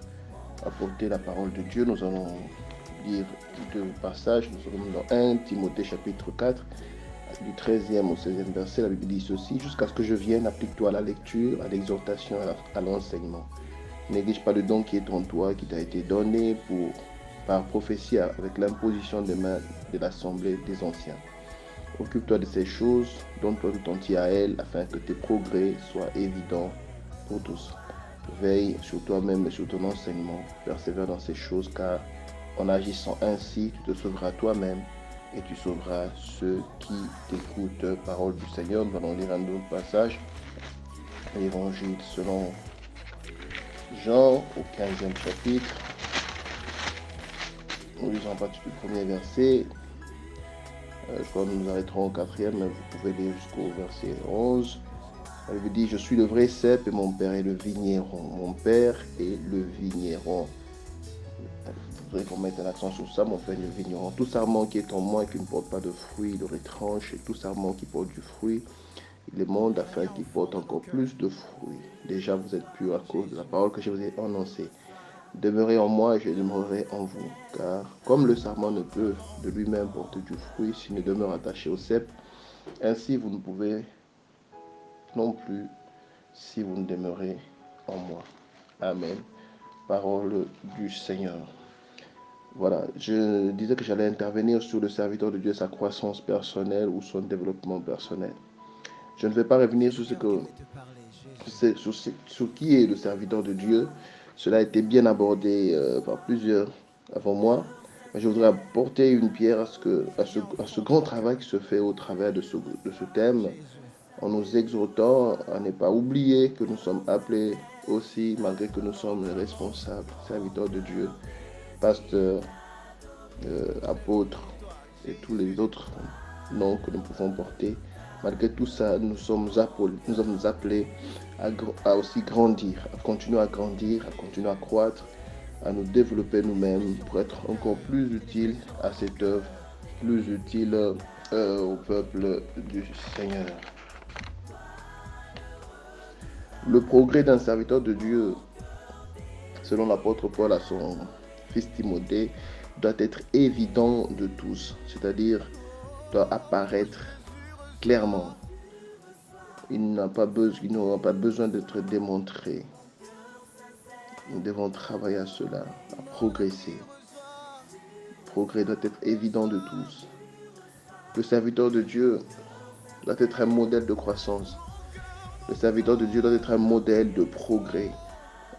apporter la parole de Dieu. Nous allons lire deux passages. Nous sommes dans 1 Timothée chapitre 4, du 13e au 16e verset. La Bible dit ceci: jusqu'à ce que je vienne, applique-toi à la lecture, à l'exhortation, à l'enseignement. Néglige pas le don qui est en toi, qui t'a été donné par prophétie avec l'imposition des mains de l'assemblée des anciens. Occupe-toi de ces choses, donne-toi tout entier à elles, afin que tes progrès soient évidents pour tous. Veille sur toi-même et sur ton enseignement, persévère dans ces choses, car en agissant ainsi, tu te sauveras toi-même et tu sauveras ceux qui t'écoutent. Parole du Seigneur. Nous allons lire un autre passage, l'Évangile selon Jean, au 15e chapitre. Nous lisons à partir du premier verset. Je crois que nous nous arrêterons au 4e, mais vous pouvez lire jusqu'au verset 11. Elle lui dit: je suis le vrai cep et mon père est le vigneron. Mon père est le vigneron. Je voudrais qu'on mette un accent sur ça. Mon père est le vigneron. Tout sarment qui est en moi et qui ne porte pas de fruits, il le retranche. Et tout sarment qui porte du fruit, il le monde afin qu'il porte encore plus de fruits. Déjà, vous êtes purs à cause de la parole que je vous ai annoncée. Demeurez en moi et je demeurerai en vous. Car comme le sarment ne peut de lui-même porter du fruit s'il ne demeure attaché au cep, ainsi vous ne pouvez non plus si vous ne demeurez en moi. Amen. Parole du Seigneur. Voilà, je disais que j'allais intervenir sur le serviteur de Dieu, sa croissance personnelle ou son développement personnel. Je ne vais pas revenir sur sur qui est le serviteur de Dieu. Cela a été bien abordé par plusieurs avant moi. Mais je voudrais apporter une pierre à ce grand travail qui se fait au travers de ce thème, en nous exhortant à ne pas oublier que nous sommes appelés aussi, malgré que nous sommes les responsables, serviteurs de Dieu, pasteurs, apôtres et tous les autres noms que nous pouvons porter. Malgré tout ça, nous sommes appelés à aussi grandir, à continuer à grandir, à continuer à croître, à nous développer nous-mêmes pour être encore plus utiles à cette œuvre, plus utiles au peuple du Seigneur. Le progrès d'un serviteur de Dieu, selon l'apôtre Paul à son fils Timothée, doit être évident de tous, c'est-à-dire doit apparaître clairement. Il n'aura pas besoin d'être démontré. Nous devons travailler à cela, à progresser. Le progrès doit être évident de tous. Le serviteur de Dieu doit être un modèle de croissance. Le serviteur de Dieu doit être un modèle de progrès,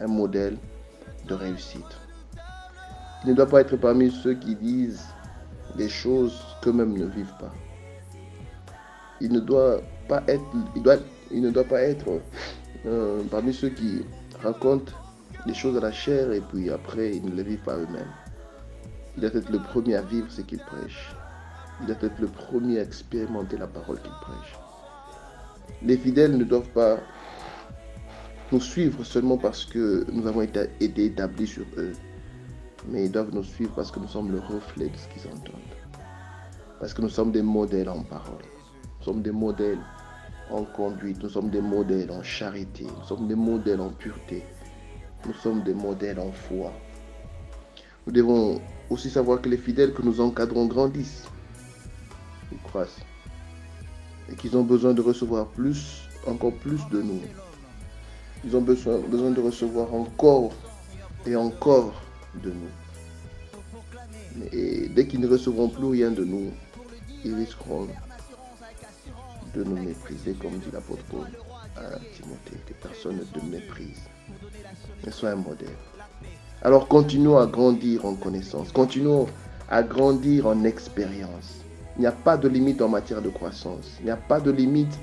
un modèle de réussite. Il ne doit pas être parmi ceux qui disent des choses qu'eux-mêmes ne vivent pas. Il ne doit pas être parmi ceux qui racontent des choses à la chair et puis après ils ne les vivent pas eux-mêmes. Il doit être le premier à vivre ce qu'il prêche. Il doit être le premier à expérimenter la parole qu'il prêche. Les fidèles ne doivent pas nous suivre seulement parce que nous avons été établis sur eux, mais ils doivent nous suivre parce que nous sommes le reflet de ce qu'ils entendent. Parce que nous sommes des modèles en parole. Nous sommes des modèles en conduite. Nous sommes des modèles en charité. Nous sommes des modèles en pureté. Nous sommes des modèles en foi. Nous devons aussi savoir que les fidèles que nous encadrons grandissent. Ils croissent. Et qu'ils ont besoin de recevoir encore plus de nous. Ils ont besoin de recevoir encore et encore de nous. Et dès qu'ils ne recevront plus rien de nous, ils risqueront de nous mépriser, comme dit l'apôtre Paul à Timothée, que personne ne te méprise, mais sois un modèle. Alors continuons à grandir en connaissance, continuons à grandir en expérience. Il n'y a pas de limite en matière de croissance, il n'y a pas de limite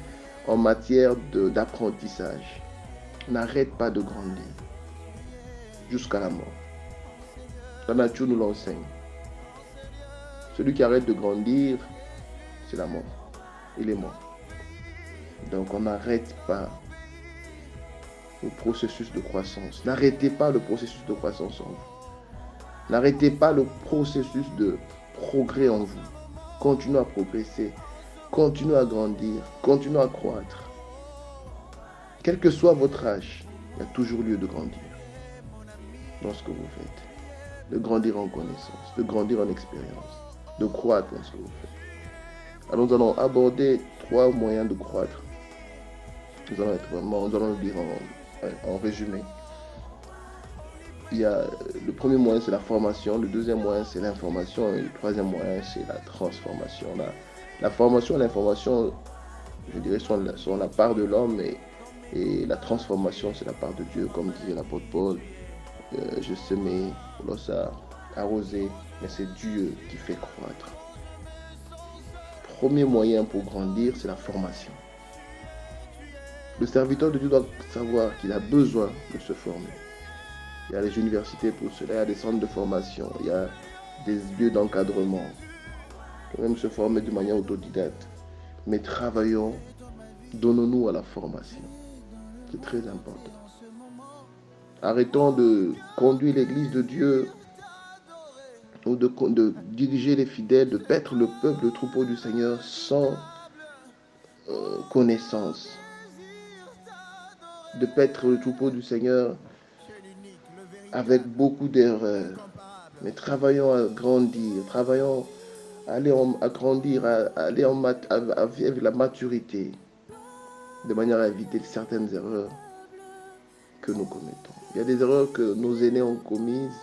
en matière d'apprentissage. N'arrête pas de grandir jusqu'à la mort. La nature nous l'enseigne. Celui qui arrête de grandir, c'est la mort. Il est mort. Donc on n'arrête pas le processus de croissance. N'arrêtez pas le processus de croissance en vous. N'arrêtez pas le processus de progrès en vous. Continuez à progresser. Continuez à grandir. Continuez à croître. Quel que soit votre âge, il y a toujours lieu de grandir dans ce que vous faites. de grandir en connaissance, de grandir en expérience, de croître dans ce que vous faites. Alors nous allons aborder 3 moyens de croître. Nous allons le dire en résumé. Il y a, le premier moyen, c'est la formation. Le deuxième moyen, c'est l'information. Et le troisième moyen, c'est la transformation. La formation et l'information, je dirais, sont la part de l'homme et la transformation, c'est la part de Dieu. Comme disait l'apôtre Paul, je semais, Apollos a arrosé, mais c'est Dieu qui fait croître. Premier moyen pour grandir, c'est la formation. Le serviteur de Dieu doit savoir qu'il a besoin de se former. Il y a les universités pour cela, il y a des centres de formation, il y a des lieux d'encadrement. On peut même se former de manière autodidacte. Mais travaillons, donnons-nous à la formation. C'est très important. Arrêtons de conduire l'Église de Dieu ou de diriger les fidèles, de paître le peuple, le troupeau du Seigneur sans connaissance. De paître le troupeau du Seigneur avec beaucoup d'erreurs. Mais travaillons à grandir, travaillons à aller à grandir, à aller à vivre la maturité, de manière à éviter certaines erreurs que nous commettons. Il y a des erreurs que nos aînés ont commises.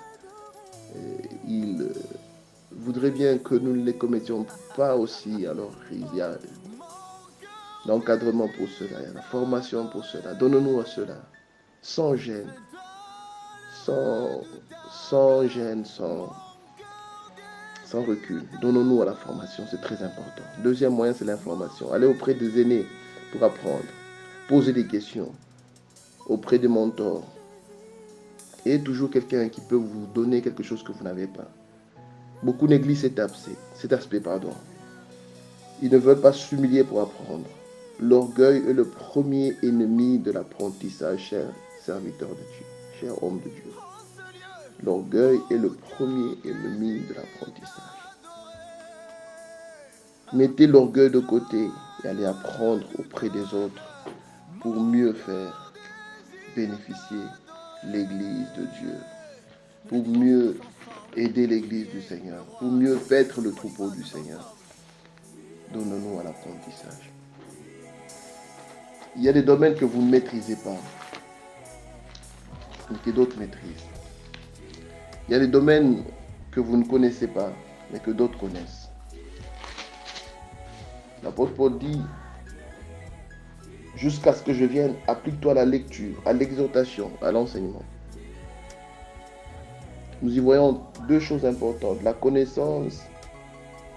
Ils voudraient bien que nous ne les commettions pas aussi. Alors il y a l'encadrement pour cela, il y a la formation pour cela. Donnons-nous à cela, sans gêne, sans gêne, sans recul. Donnons-nous à la formation, c'est très important. Deuxième moyen, c'est l'information. Allez auprès des aînés pour apprendre. Posez des questions auprès des mentors. Et toujours quelqu'un qui peut vous donner quelque chose que vous n'avez pas. Beaucoup négligent cet aspect. Ils ne veulent pas s'humilier pour apprendre. L'orgueil est le premier ennemi de l'apprentissage, cher serviteur de Dieu, cher homme de Dieu. L'orgueil est le premier ennemi de l'apprentissage. Mettez l'orgueil de côté et allez apprendre auprès des autres pour mieux faire bénéficier l'Église de Dieu, pour mieux aider l'Église du Seigneur, pour mieux paître le troupeau du Seigneur. Donnons-nous à l'apprentissage. Il y a des domaines que vous ne maîtrisez pas, mais que d'autres maîtrisent. Il y a des domaines que vous ne connaissez pas, mais que d'autres connaissent. L'apôtre Paul dit, jusqu'à ce que je vienne, applique-toi à la lecture, à l'exhortation, à l'enseignement. Nous y voyons 2 choses importantes, la connaissance,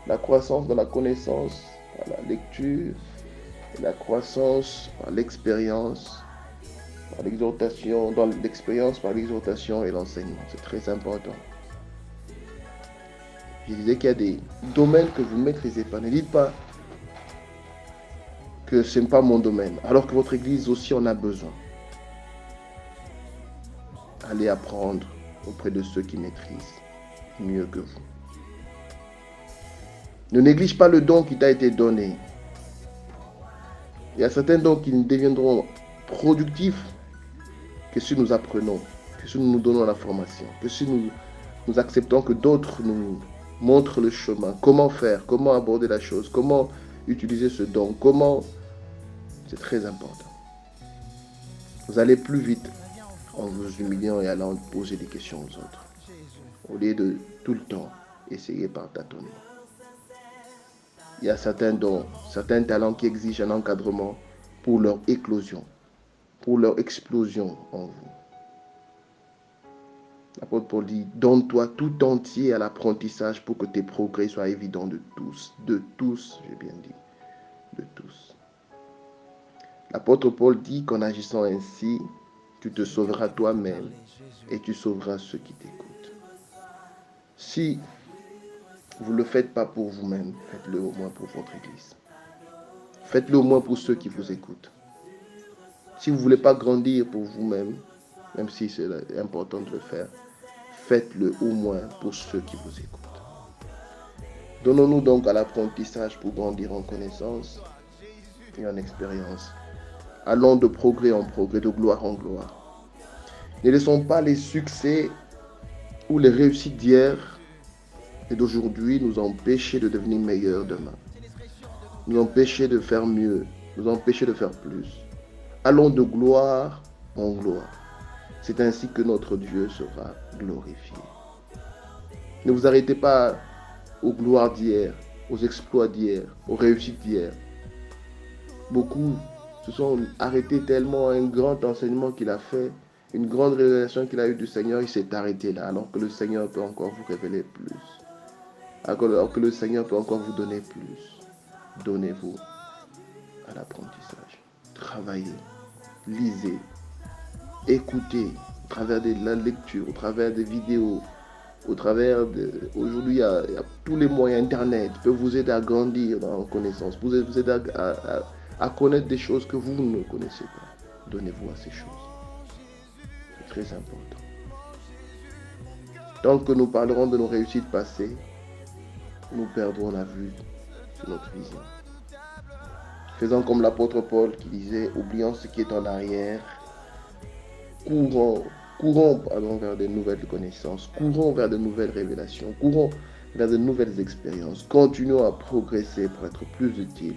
la croissance dans la connaissance, par la lecture, et la croissance par l'expérience, par l'exhortation, dans l'expérience, par l'exhortation et l'enseignement. C'est très important. Je disais qu'il y a des domaines que vous ne maîtrisez pas. Ne dites pas que ce n'est pas mon domaine, alors que votre Église aussi en a besoin. Allez apprendre auprès de ceux qui maîtrisent mieux que vous. Ne néglige pas le don qui t'a été donné. Il y a certains dons qui ne deviendront productifs que si nous apprenons, que si nous nous donnons la formation, que si nous acceptons que d'autres nous montrent le chemin, comment faire, comment aborder la chose, comment utiliser ce don, comment... C'est très important. Vous allez plus vite en vous humiliant et allant poser des questions aux autres, au lieu de tout le temps essayer par tâtonnement. Il y a certains dons, certains talents qui exigent un encadrement pour leur éclosion, pour leur explosion en vous. L'apôtre Paul dit, donne-toi tout entier à l'apprentissage pour que tes progrès soient évidents de tous, j'ai bien dit, de tous. L'apôtre Paul dit qu'en agissant ainsi, tu te sauveras toi-même et tu sauveras ceux qui t'écoutent. Si vous ne le faites pas pour vous-même, faites-le au moins pour votre Église. Faites-le au moins pour ceux qui vous écoutent. Si vous ne voulez pas grandir pour vous-même, même si c'est important de le faire, faites-le au moins pour ceux qui vous écoutent. Donnons-nous donc à l'apprentissage pour grandir en connaissance et en expérience. Allons de progrès en progrès, de gloire en gloire. Ne laissons pas les succès où les réussites d'hier et d'aujourd'hui nous empêchaient de devenir meilleurs demain, nous empêchaient de faire mieux, nous empêchaient de faire plus. Allons de gloire en gloire. C'est ainsi que notre Dieu sera glorifié. Ne vous arrêtez pas aux gloires d'hier, aux exploits d'hier, aux réussites d'hier. Beaucoup se sont arrêtés tellement à un grand enseignement qu'il a fait, une grande révélation qu'il a eue du Seigneur, il s'est arrêté là, alors que le Seigneur peut encore vous révéler plus. Alors que le Seigneur peut encore vous donner plus. Donnez-vous à l'apprentissage. Travaillez, lisez, écoutez, au travers de la lecture, au travers des vidéos, au travers de... Aujourd'hui, il y a tous les moyens, Internet peut vous aider à grandir dans la connaissance, vous aider à connaître des choses que vous ne connaissez pas. Donnez-vous à ces choses. C'est très important. Tant que nous parlerons de nos réussites passées, nous perdrons la vue sur notre vision. Faisons comme l'apôtre Paul qui disait, oublions ce qui est en arrière, courons vers de nouvelles connaissances, courons vers de nouvelles révélations, courons vers de nouvelles expériences, continuons à progresser pour être plus utiles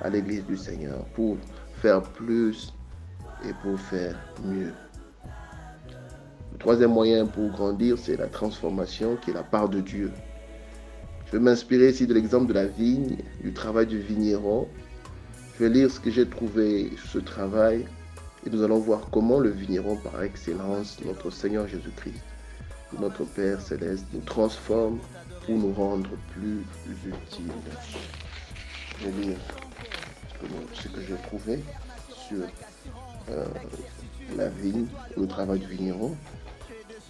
à l'Église du Seigneur, pour faire plus et pour faire mieux. Le troisième moyen pour grandir, c'est la transformation qui est la part de Dieu. Je vais m'inspirer ici de l'exemple de la vigne, du travail du vigneron. Je vais lire ce que j'ai trouvé sur ce travail et nous allons voir comment le vigneron par excellence, notre Seigneur Jésus-Christ, notre Père Céleste, nous transforme pour nous rendre plus utiles. Je vais lire ce que j'ai trouvé sur la vigne, le travail du vigneron.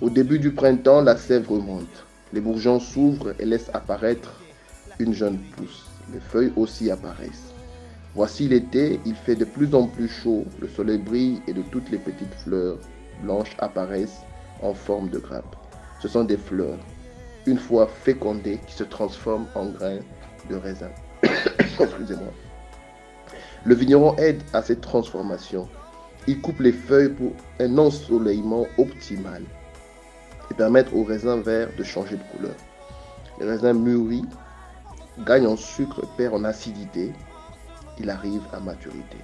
Au début du printemps, la sève remonte. Les bourgeons s'ouvrent et laissent apparaître une jeune pousse. Les feuilles aussi apparaissent. Voici l'été, il fait de plus en plus chaud. Le soleil brille et de toutes les petites fleurs blanches apparaissent en forme de grappes. Ce sont des fleurs, une fois fécondées, qui se transforment en grains de raisin. Excusez-moi. Le vigneron aide à cette transformation. Il coupe les feuilles pour un ensoleillement optimal et permettre aux raisins verts de changer de couleur. Les raisins mûris gagnent en sucre et perdent en acidité. Il arrive à maturité.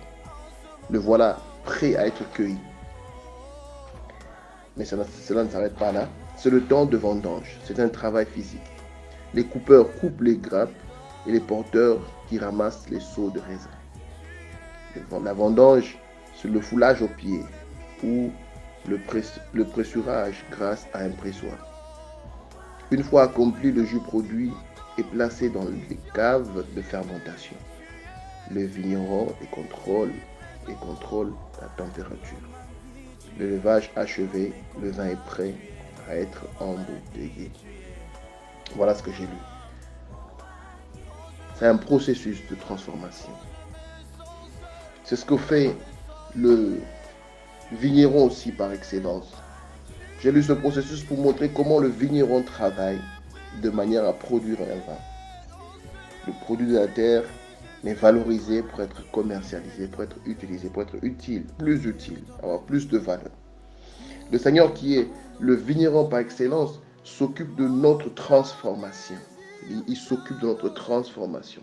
Le voilà prêt à être cueilli. Mais cela ne s'arrête pas là. C'est le temps de vendange. C'est un travail physique. Les coupeurs coupent les grappes et les porteurs qui ramassent les seaux de raisin. La vendange, c'est le foulage au pied ou le pressurage grâce à un pressoir. Une fois accompli, le jus produit est placé dans les caves de fermentation. Le vigneron contrôle la température. Le levage achevé, le vin est prêt à être embouteillé. Voilà ce que j'ai lu. C'est un processus de transformation. C'est ce que fait le vigneron aussi par excellence. J'ai lu ce processus pour montrer comment le vigneron travaille de manière à produire un vin. Le produit de la terre est valorisé pour être commercialisé, pour être utilisé, pour être utile, avoir plus de valeur. Le Seigneur qui est le vigneron par excellence s'occupe de notre transformation. Il s'occupe de notre transformation.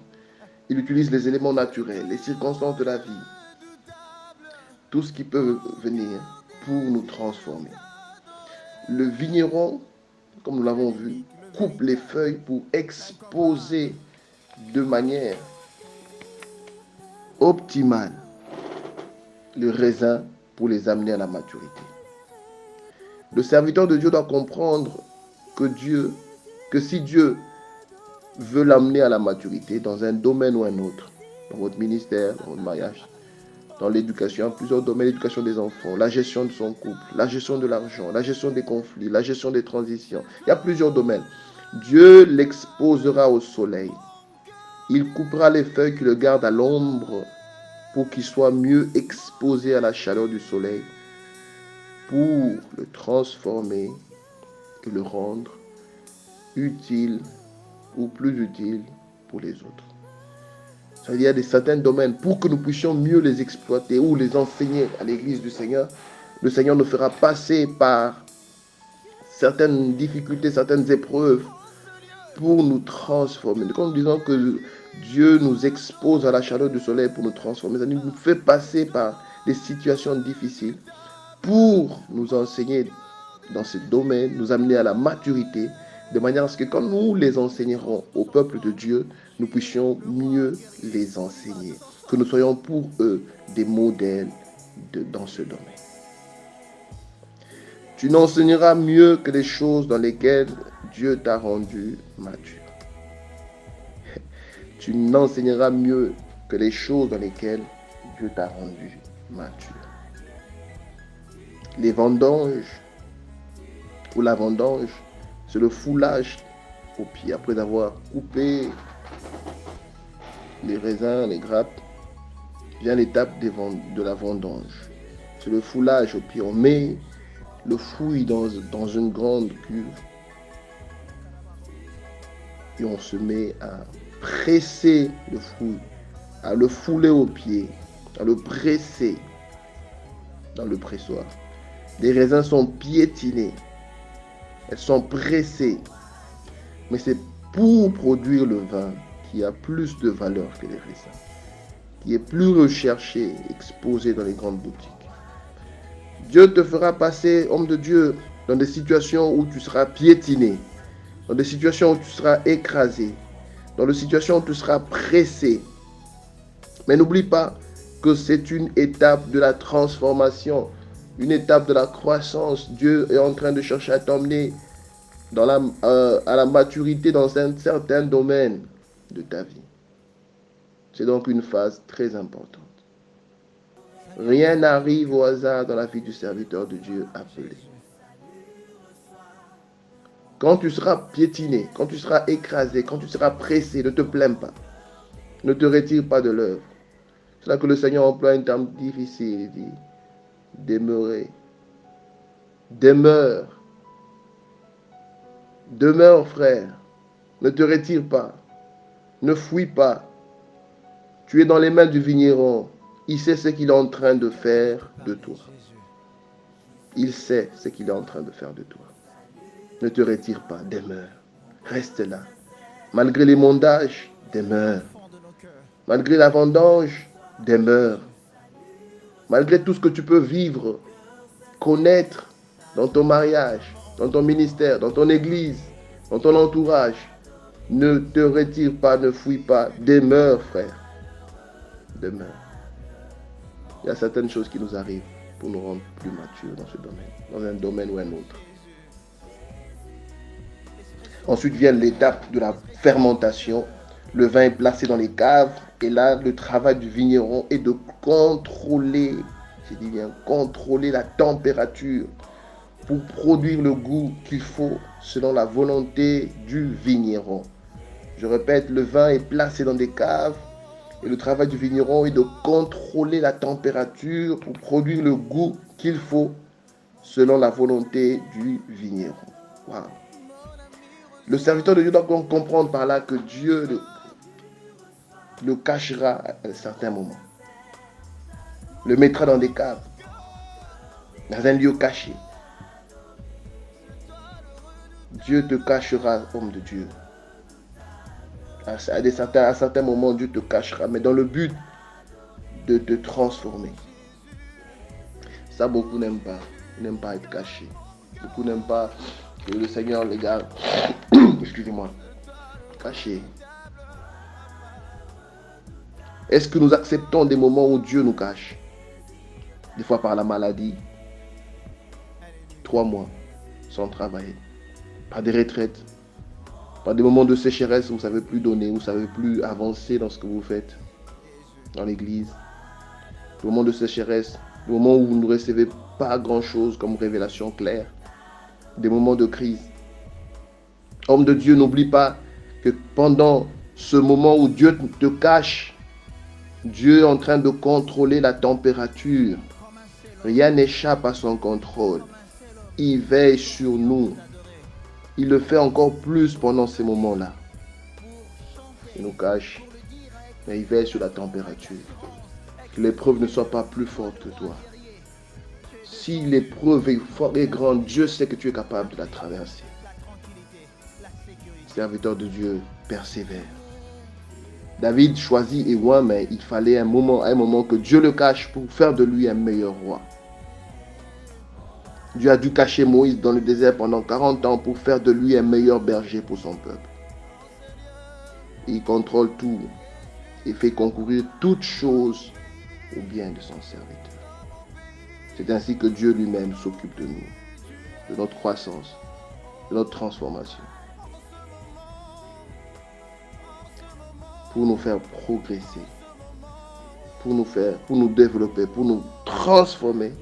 Il utilise les éléments naturels, les circonstances de la vie, tout ce qui peut venir pour nous transformer. Le vigneron, comme nous l'avons vu, coupe les feuilles pour exposer de manière optimale le raisin pour les amener à la maturité. Le serviteur de Dieu doit comprendre que si Dieu veut l'amener à la maturité dans un domaine ou un autre, dans votre ministère, dans votre mariage, dans l'éducation, plusieurs domaines, l'éducation des enfants, la gestion de son couple, la gestion de l'argent, la gestion des conflits, la gestion des transitions. Il y a plusieurs domaines. Dieu l'exposera au soleil. Il coupera les feuilles qui le gardent à l'ombre pour qu'il soit mieux exposé à la chaleur du soleil, pour le transformer et le rendre utile ou plus utile pour les autres. Il y a certains domaines, pour que nous puissions mieux les exploiter ou les enseigner à l'Église du Seigneur, le Seigneur nous fera passer par certaines difficultés, certaines épreuves pour nous transformer. Comme disons que Dieu nous expose à la chaleur du soleil pour nous transformer. Ça nous fait passer par des situations difficiles pour nous enseigner dans ce domaine, nous amener à la maturité, de manière à ce que quand nous les enseignerons au peuple de Dieu, nous puissions mieux les enseigner. Que nous soyons pour eux des modèles dans ce domaine. Tu n'enseigneras mieux que les choses dans lesquelles Dieu t'a rendu mature. Tu n'enseigneras mieux que les choses dans lesquelles Dieu t'a rendu mature. Les vendanges ou la vendange, c'est le foulage au pied. Après avoir coupé les raisins, les grappes, vient l'étape de la vendange. C'est le foulage au pied. On met le fruit dans une grande cuve et on se met à presser le fruit, à le fouler au pied, à le presser dans le pressoir. Les raisins sont piétinés, elles sont pressées, mais c'est pour produire le vin qui a plus de valeur que les raisins, qui est plus recherché, exposé dans les grandes boutiques. Dieu te fera passer, homme de Dieu, dans des situations où tu seras piétiné, dans des situations où tu seras écrasé, dans des situations où tu seras pressé. Mais n'oublie pas que c'est une étape de la transformation, une étape de la croissance. Dieu est en train de chercher à t'emmener à la maturité dans un certain domaine de ta vie. C'est donc une phase très importante. Rien n'arrive au hasard dans la vie du serviteur de Dieu appelé. Quand tu seras piétiné, quand tu seras écrasé, quand tu seras pressé, ne te plains pas. Ne te retire pas de l'œuvre. C'est là que le Seigneur emploie un terme difficile. Il dit, demeurer. Demeure. Demeure, frère. Ne te retire pas. Ne fuis pas. Tu es dans les mains du vigneron. Il sait ce qu'il est en train de faire de toi. Il sait ce qu'il est en train de faire de toi. Ne te retire pas, demeure. Reste là. Malgré les mondages, demeure. Malgré la vendange, demeure. Malgré tout ce que tu peux vivre, connaître dans ton mariage, dans ton ministère, dans ton église, dans ton entourage, ne te retire pas, ne fuis pas. Demeure, frère. Demeure. Il y a certaines choses qui nous arrivent pour nous rendre plus matures dans ce domaine, dans un domaine ou un autre. Ensuite vient l'étape de la fermentation. Le vin est placé dans les caves et là, le travail du vigneron est de contrôler, j'ai dit bien, contrôler la température pour produire le goût qu'il faut selon la volonté du vigneron. Je répète, le vin est placé dans des caves et le travail du vigneron est de contrôler la température pour produire le goût qu'il faut selon la volonté du vigneron. Wow. Le serviteur de Dieu doit donc comprendre par là que Dieu le cachera à un certain moment. Le mettra dans des caves, dans un lieu caché. Dieu te cachera, homme de Dieu. À certains moments, Dieu te cachera, mais dans le but de te transformer. Ça, beaucoup n'aiment pas. Ils n'aiment pas être cachés. Beaucoup n'aiment pas que le Seigneur les garde. Excusez-moi. Cachés. Est-ce que nous acceptons des moments où Dieu nous cache? Des fois par la maladie. 3 mois sans travailler. Par des retraites. Par des moments de sécheresse où vous ne savez plus donner, où vous ne savez plus avancer dans ce que vous faites dans l'église. Des moments de sécheresse, des moments où vous ne recevez pas grand-chose comme révélation claire. Des moments de crise. Homme de Dieu, n'oublie pas que pendant ce moment où Dieu te cache, Dieu est en train de contrôler la température. Rien n'échappe à son contrôle. Il veille sur nous. Il le fait encore plus pendant ces moments-là. Il nous cache, mais il veille sur la température. Que l'épreuve ne soit pas plus forte que toi. si l'épreuve est forte et grande, Dieu sait que tu es capable de la traverser. Serviteur de Dieu, persévère. David choisit Éwan, mais il fallait un moment que Dieu le cache pour faire de lui un meilleur roi. Dieu a dû cacher Moïse dans le désert pendant 40 ans pour faire de lui un meilleur berger pour son peuple. Il contrôle tout et fait concourir toutes choses au bien de son serviteur. C'est ainsi que Dieu lui-même s'occupe de nous, de notre croissance, de notre transformation, pour nous faire progresser, pour nous développer, pour nous transformer,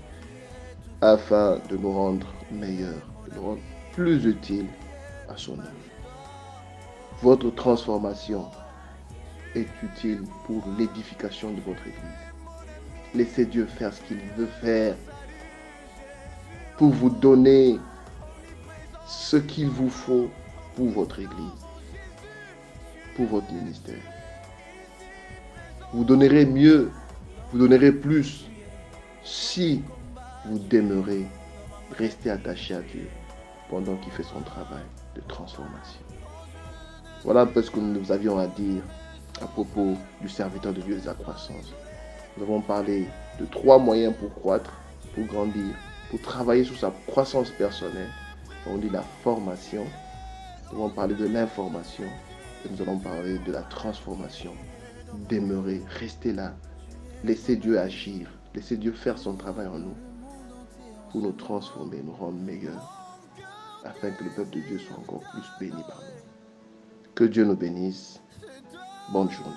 afin de nous rendre meilleurs, de nous rendre plus utiles à son œuvre. Votre transformation est utile pour l'édification de votre Église. Laissez Dieu faire ce qu'il veut faire pour vous donner ce qu'il vous faut pour votre Église, pour votre ministère. Vous donnerez mieux, vous donnerez plus si vous demeurez, restez attaché à Dieu pendant qu'il fait son travail de transformation. Voilà un peu ce que nous avions à dire à propos du serviteur de Dieu et de sa croissance. Nous avons parlé de 3 moyens pour croître, pour grandir, pour travailler sur sa croissance personnelle. On dit la formation, nous avons parlé de l'information et nous allons parler de la transformation. Demeurer, rester là, laisser Dieu agir, laisser Dieu faire son travail en nous pour nous transformer, nous rendre meilleurs, afin que le peuple de Dieu soit encore plus béni par nous. Que Dieu nous bénisse. Bonne journée.